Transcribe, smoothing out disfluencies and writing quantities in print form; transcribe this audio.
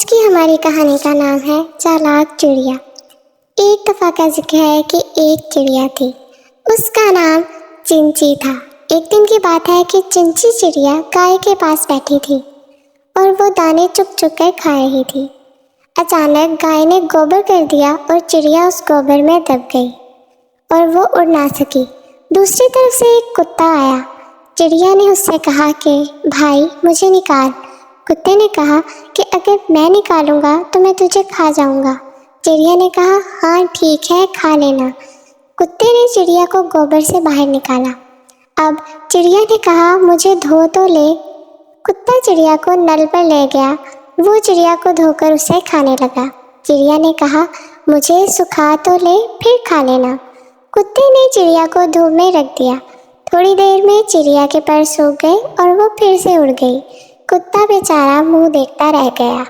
آج کی ہماری کہانی کا نام ہے چالاک چڑیا۔ ایک دفعہ کا ذکر ہے کہ ایک چڑیا تھی، اس کا نام چنچی تھا۔ ایک دن کی بات ہے کہ چنچی چڑیا گائے کے پاس بیٹھی تھی اور وہ دانے چک چک کر کھا رہی تھی۔ اچانک گائے نے گوبر کر دیا اور چڑیا اس گوبر میں دب گئی اور وہ اڑ نہ سکی۔ دوسری طرف سے ایک کتا آیا۔ چڑیا نے اس سے کہا کہ بھائی مجھے نکال۔ کتے نے کہا کہ اگر میں نکالوں گا تو میں تجھے کھا جاؤں گا۔ چڑیا نے کہا ہاں ٹھیک ہے کھا لینا۔ کتے نے چڑیا کو گوبر سے باہر نکالا۔ اب چڑیا نے کہا مجھے دھو تو لے۔ کتا چڑیا کو نل پر لے گیا، وہ چڑیا کو دھو کر اسے کھانے لگا۔ چڑیا نے کہا مجھے سکھا تو لے پھر کھا لینا۔ کتے نے چڑیا کو دھوپ میں رکھ دیا۔ تھوڑی دیر میں چڑیا کے پر سوکھ گئے اور وہ پھر سے اڑ گئی۔ کتا بیچارہ منہ دیکھتا رہ گیا۔